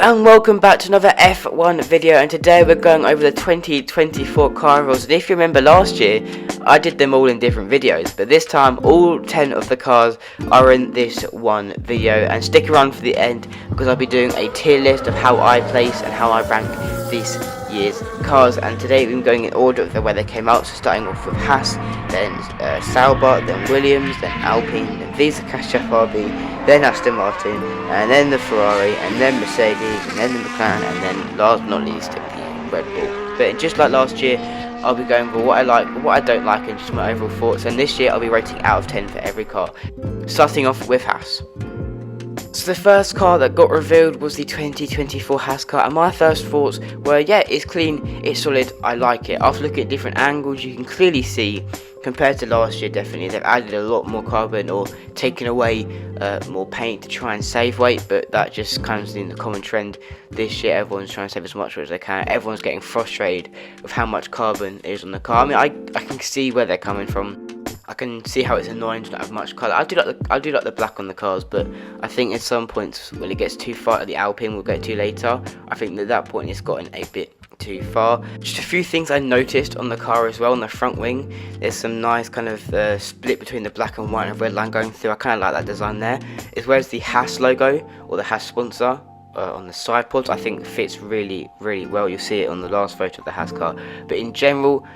and welcome back to another F1 video, and today we're going over the 2024 car rules. And if you remember last year, I did them all in different videos, but this time all 10 of the cars are in this one video. And stick around for the end because I'll be doing a tier list of how I place and how I rank this year's cars. And today we're going in order of the way they came out, so starting off with Haas, then Sauber, then Williams, then Alpine, then Visa RB, then Aston Martin, and then the Ferrari, and then Mercedes, and then the McLaren, and then last but not least the Red Bull. But just like last year, I'll be going for what I like, what I don't like, and just my overall thoughts. And this year I'll be rating out of 10 for every car, starting off with Haas. So the first car that got revealed was the 2024 Haas car, and my first thoughts were, yeah, it's clean, it's solid, I like it. After looking at different angles, you can clearly see, compared to last year, definitely, they've added a lot more carbon or taken away more paint to try and save weight, but that just comes in the common trend this year. Everyone's trying to save as much as they can. Everyone's getting frustrated with how much carbon is on the car. I mean, I can see where they're coming from. I can see how it's annoying to not have much colour. I do like the black on the cars, but I think at some points when it gets too far, at the Alpine we'll get to later, I think at that point it's gotten a bit too far. Just a few things I noticed on the car as well. On the front wing, there's some nice kind of split between the black and white and red line going through. I kind of like that design there. As well as the Haas logo or the Haas sponsor on the side pods, I think fits really well. You'll see it on the last photo of the Haas car. But in general,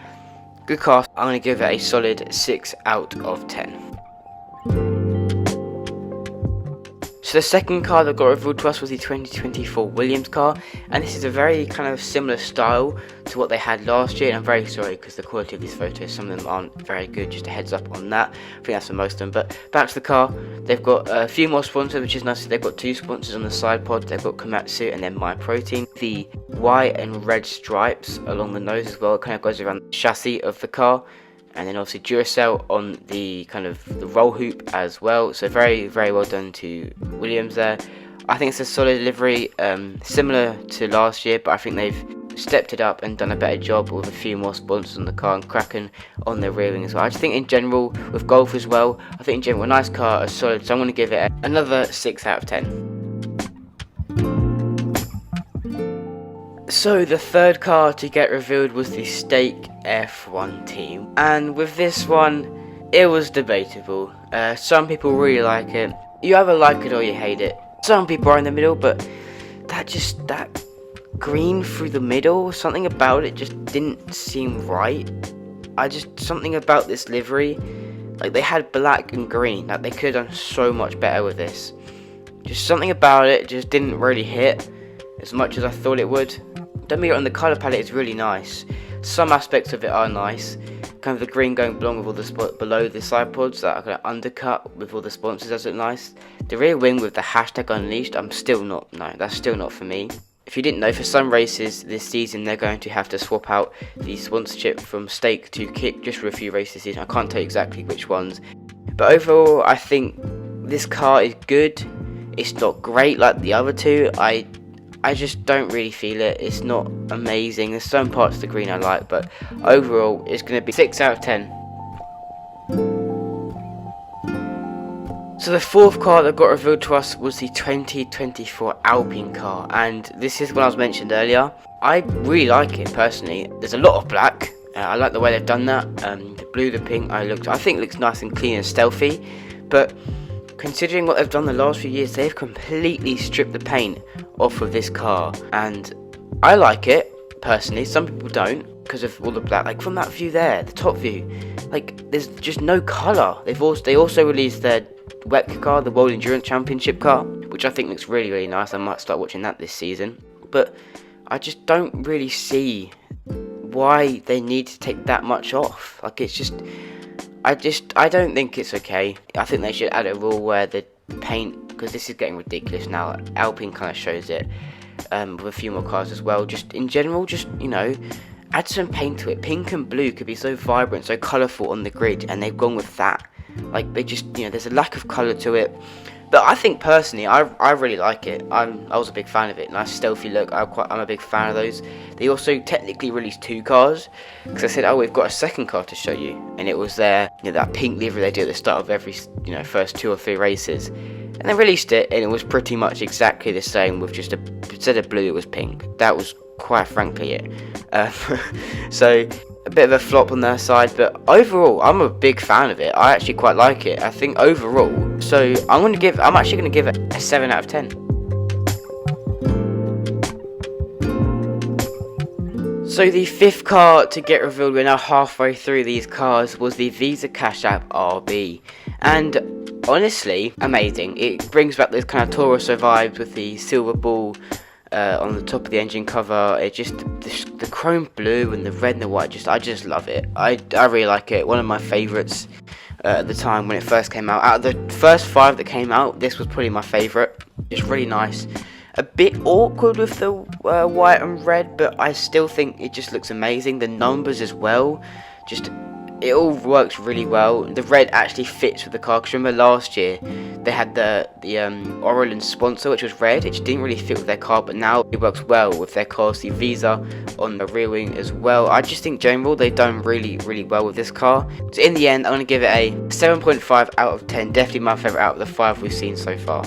good car. I'm going to give it a solid 6 out of 10. So the second car that got revealed to us was the 2024 Williams car, and this is a very kind of similar style to what they had last year. And I'm very sorry because the quality of these photos, some of them aren't very good, just a heads up on that. I think that's for most of them. But back to the car, they've got a few more sponsors, which is nice. They've got 2 sponsors on the side pod. They've got Komatsu and then MyProtein. The white and red stripes along the nose as well, it kind of goes around the chassis of the car. And then obviously Duracell on the kind of the roll hoop as well. So very well done to Williams there. I think it's a solid delivery, similar to last year, but I think they've stepped it up and done a better job with a few more sponsors on the car and Kraken on the rear wing as well. I just think in general, with Golf as well, I think in general a nice car, a solid, so I'm going to give it another 6 out of 10. So the third car to get revealed was the Stake F1 team, and with this one it was debatable. Some people really like it, you either like it or you hate it. Some people are in the middle, but that green through the middle, something about it just didn't seem right. Something about this livery, like they had black and green, like they could have done so much better with this. Just something about it just didn't really hit as much as I thought it would. Don't get me wrong, the colour palette is really nice. Some aspects of it are nice. Kind of the green going along with all the spots below the side pods that are kind of undercut with all the sponsors, does look nice. The rear wing with the hashtag unleashed, that's still not for me. If you didn't know, for some races this season they're going to have to swap out the sponsorship from Stake to Kick just for a few races this season. I can't tell you exactly which ones. But overall, I think this car is good. It's not great like the other two. I just don't really feel it. It's not amazing. There's some parts of the green I like, but overall it's going to be 6 out of 10. So the fourth car that got revealed to us was the 2024 Alpine car, and this is what I was mentioned earlier. I really like it personally. There's a lot of black. I like the way they've done that. The blue, the pink, I think looks nice and clean and stealthy, but considering what they've done the last few years, they've completely stripped the paint off of this car, and I like it personally. Some people don't because of all the black. Like from that view there, the top view, like there's just no colour. They also released their WEC car, the World Endurance Championship car, which I think looks really nice. I might start watching that this season, but I just don't really see why they need to take that much off. Like it's just, I don't think it's okay. I think they should add a rule where the paint, because this is getting ridiculous now. Alpine kind of shows it with a few more cars as well. Just in general, add some paint to it. Pink and blue could be so vibrant, so colourful on the grid, and they've gone with that. Like they just, there's a lack of colour to it. But I think personally, I really like it. I was a big fan of it. Nice stealthy look. I'm a big fan of those. They also technically released 2 cars, because I said, oh, we've got a second car to show you, and it was their, that pink livery they do at the start of every, first 2 or 3 races. And they released it, and it was pretty much exactly the same, with just instead of blue, it was pink. That was quite frankly it. So a bit of a flop on their side, but overall I'm a big fan of it. I actually quite like it. I think overall, so I'm actually gonna give it a 7 out of 10. So the 5th car to get revealed, we're now halfway through these cars, was the Visa Cash App RB, and honestly amazing. It brings back those kind of Torosso vibes with the silver ball on the top of the engine cover. It just the chrome blue and the red and the white, I just love it. I really like it. One of my favourites at the time when it first came out. Out of the first 5 that came out, this was probably my favourite. It's really nice. A bit awkward with the white and red, but I still think it just looks amazing. The numbers as well, it all works really well. The red actually fits with the car, because remember last year they had the Orlen sponsor, which was red. It just didn't really fit with their car, but now it works well with their car. The Visa on the rear wing as well. I just think general they've done really well with this car. So in the end, I'm going to give it a 7.5 out of 10. Definitely my favourite out of the 5 we've seen so far.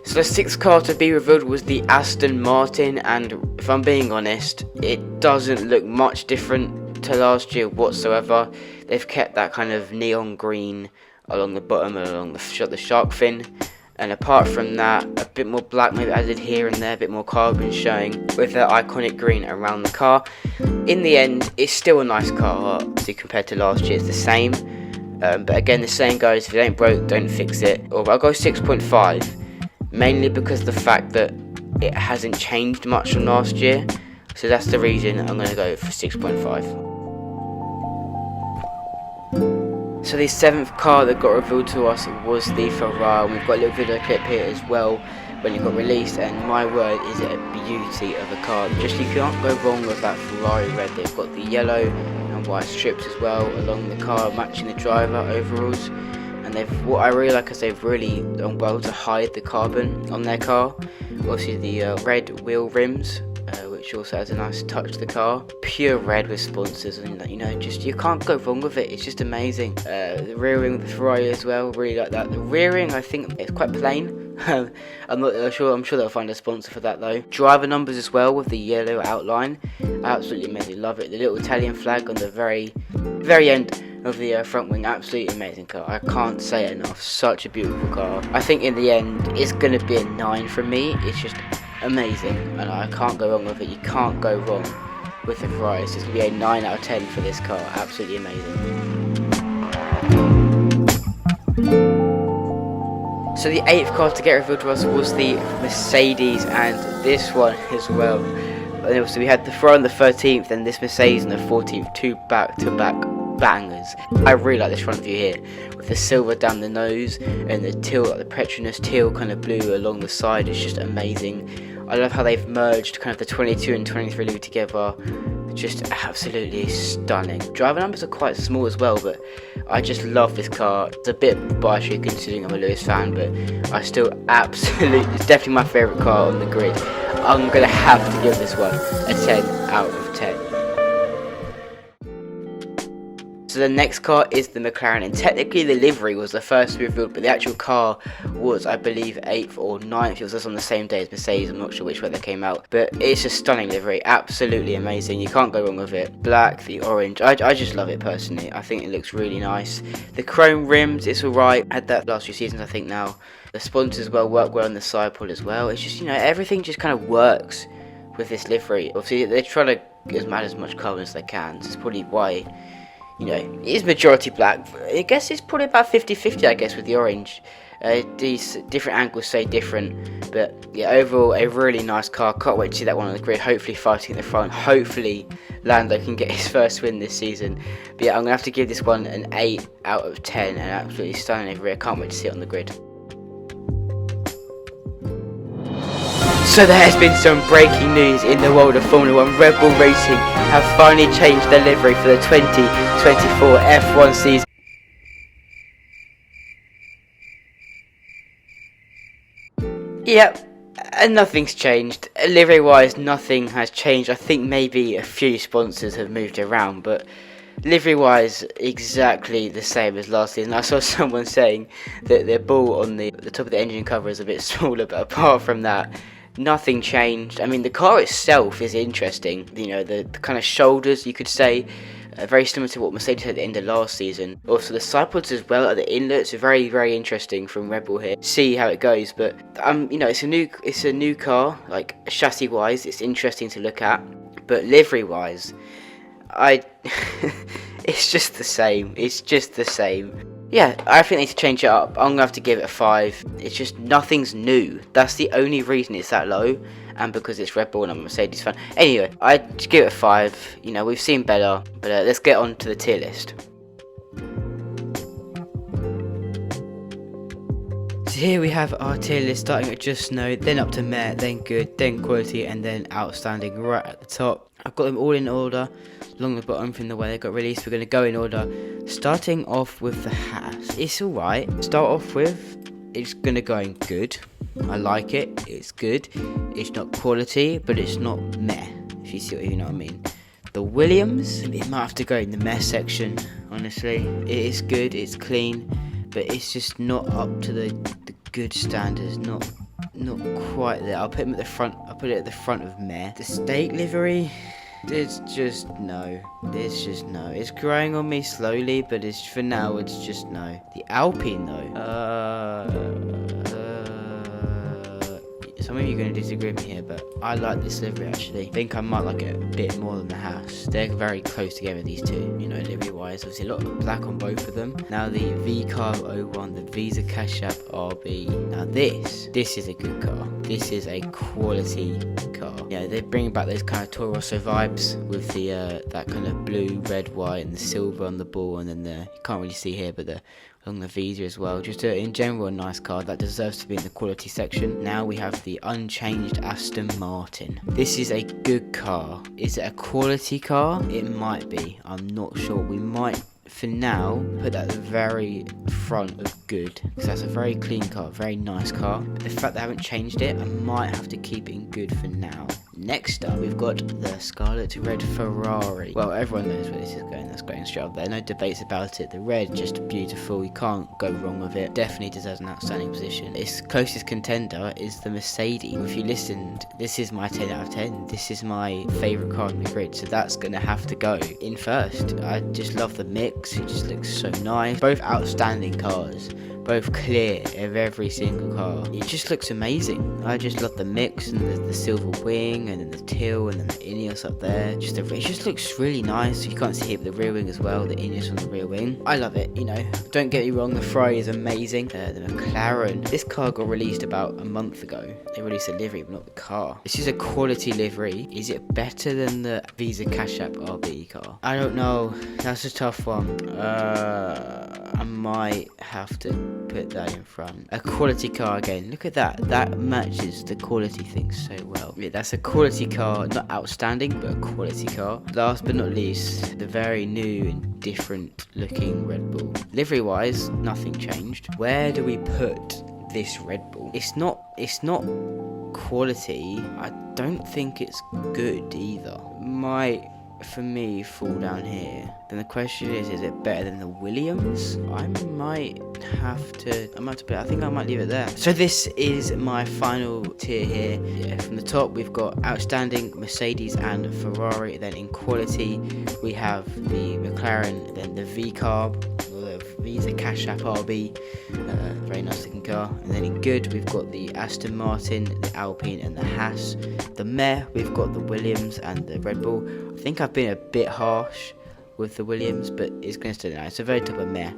So the 6th car to be revealed was the Aston Martin, and if I'm being honest, it doesn't look much different to last year whatsoever. They've kept that kind of neon green along the bottom and along the shark fin, and apart from that, a bit more black maybe added here and there, a bit more carbon showing with the iconic green around the car. In the end, it's still a nice car, obviously compared to last year, it's the same. But again, the saying goes, if it ain't broke, don't fix it. Or I'll go 6.5. Mainly because of the fact that it hasn't changed much from last year, so that's the reason I'm going to go for 6.5. So the 7th car that got revealed to us was the Ferrari. We've got a little video clip here as well when it got released, and my word, is it a beauty of a car. Just you can't go wrong with that Ferrari red. They've got the yellow and white strips as well along the car, matching the driver overalls. And what I really like is they've really done well to hide the carbon on their car. Obviously the red wheel rims, which also adds a nice touch to the car. Pure red with sponsors, and just you can't go wrong with it. It's just amazing. The rear wing with the Ferrari as well, really like that. The rear wing, I think it's quite plain. I'm not sure. I'm sure they'll find a sponsor for that though. Driver numbers as well with the yellow outline. Absolutely amazing. Love it. The little Italian flag on the very end of the front wing, absolutely amazing car. I can't say it enough. Such a beautiful car. I think in the end it's gonna be a 9 from me. It's just amazing, and I can't go wrong with it. You can't go wrong with the Ferrari. It's gonna be a 9 out of 10 for this car. Absolutely amazing. So the 8th car to get revealed to us was the Mercedes, and this one as well. And so we had the Ferrari on the 13th, and this Mercedes on the 14th. 2 back-to-back bangers. I really like this front view here with the silver down the nose and the teal, like the Petronas teal kind of blue along the side. It's just amazing. I love how they've merged kind of the 22 and 23 blue together. Just absolutely stunning. Driver numbers are quite small as well, but I just love this car. It's a bit biased considering I'm a Lewis fan, but I still absolutely, it's definitely my favourite car on the grid. I'm going to have to give this one a 10 out of 10. So the next car is the McLaren, and technically the livery was the first to be revealed, but the actual car was, I believe, 8th or 9th. It was just on the same day as Mercedes. I'm not sure which way they came out, but it's a stunning livery, absolutely amazing. You can't go wrong with it. Black, the orange, I just love it personally. I think it looks really nice. The chrome rims, it's alright. Had that last few seasons, I think now. The sponsors work well on the side pod as well. It's just, everything just kind of works with this livery. Obviously, they try to get as much carbon as they can, so it's probably why it is majority black. I guess it's probably about 50-50, I guess, with the orange. These different angles say different, but yeah, overall a really nice car. Can't wait to see that one on the grid, hopefully fighting at the front. Hopefully Lando can get his first win this season. But yeah, I'm going to have to give this one an 8 out of 10, and absolutely stunning livery. I can't wait to see it on the grid. So there has been some breaking news in the world of Formula 1. Red Bull Racing have finally changed their livery for the 2024 F1 season. Yep. And nothing's changed. Livery wise, nothing has changed. I think maybe a few sponsors have moved around, but livery wise, exactly the same as last season. I saw someone saying that their ball on the top of the engine cover is a bit smaller, but apart from that, nothing changed. I mean, the car itself is interesting. You know, the kind of shoulders, you could say, very similar to what Mercedes had at the end of last season. Also, the side pods as well at the inlets are very, very interesting from Red Bull here. See how it goes, but you know, it's a new car. Like chassis wise, it's interesting to look at, but livery wise, it's just the same. It's just the same. Yeah, I think they need to change it up. I'm gonna have to give it a 5. It's just nothing's new. That's the only reason it's that low, and because it's Red Bull and I'm a Mercedes fan. Anyway, I'd just give it a 5. You know, we've seen better, but let's get on to the tier list. So here we have our tier list, starting at just no, then up to meh, then good, then quality, and then outstanding right at the top. I've got them all in order, along the bottom from the way they got released. We're going to go in order, starting off with the Haas. It's alright. Start off with, it's going to go in good. I like it. It's good. It's not quality, but it's not meh, if you know what I mean. The Williams, it might have to go in the meh section, honestly. It is good, it's clean, but it's just not up to the good standards, not quite there. I'll put him at the front. I'll put it at the front of meh. The steak livery, there's just no. It's growing on me slowly, but it's for now. It's just no. The Alpine though. Some of you are going to disagree with me here, but I like this livery actually. I think I might like it a bit more than the Haas. They're very close together, these two, you know, livery wise. Obviously a lot of black on both of them. Now the V-Carb 01, the Visa Cash App RB. Now this is a good car. This is a quality car. Yeah, they're bringing back those kind of Toro Rosso vibes with the that kind of blue, red, white, and the silver on the ball, and then you can't really see here, but along the Visa as well. Just in general a nice car that deserves to be in the quality section. Now we have the unchanged Aston Martin. This is a good car. Is it a quality car? It might be. I'm not sure. We might, for now, put that at the very front of good, because that's a very clean car, very nice car. But the fact they haven't changed it, I might have to keep it in good for now. Next up, we've got the Scarlet Red Ferrari. Well, everyone knows where this is going. That's going straight up there. No debates about it. The red, just beautiful. You can't go wrong with it. Definitely deserves an outstanding position. Its closest contender is the Mercedes. If you listened, this is my 10 out of 10. This is my favourite car on the grid, so that's going to have to go in first. I just love the mix. It just looks so nice. Both outstanding cars. Both clear of every single car. It just looks amazing. I just love the mix and the silver wing and then the teal and then the Ineos up there. It just looks really nice. You can't see it with the rear wing as well, the Ineos on the rear wing. I love it, you know. Don't get me wrong, the Ferrari is amazing. The McLaren, this car got released about a month ago. They released a livery, but not the car. This is a quality livery. Is it better than the Visa Cash App RB car? I don't know. That's a tough one. I might have to put that in front. A quality car again. Look at that. That matches the quality thing so well. Yeah, that's a quality car. Not outstanding, but a quality car. Last but not least, the very new and different looking Red Bull. Livery wise, nothing changed. Where do we put this Red Bull? It's not quality. I don't think it's good either. Might, for me, fall down here. Then the question is it better than the Williams? I think I might leave it there. So this is my final tier here. Yeah, from the top we've got outstanding, Mercedes and Ferrari. Then in quality we have the McLaren, then the V-Carb, Visa Cash App RB, very nice looking car. And then in good we've got the Aston Martin, the Alpine and the Haas. The meh, we've got the Williams and the Red Bull. I think I've been a bit harsh with the Williams, but it's going to stay nice. It's a very top of meh.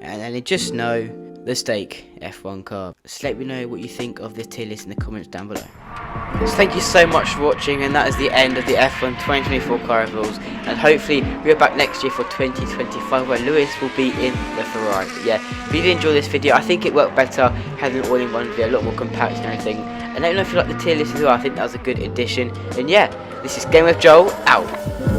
And then just know the stake F1 car. Just let me know what you think of this tier list in the comments down below. So thank you so much for watching, and that is the end of the F1 2024 car reviews, and hopefully we're back next year for 2025 where Lewis will be in the Ferrari. But yeah, if you did enjoy this video, I think it worked better having it all in one video, a lot more compact and everything. And let me know if you like the tier list as well. I think that was a good addition. And yeah, this is GameWithJoel out.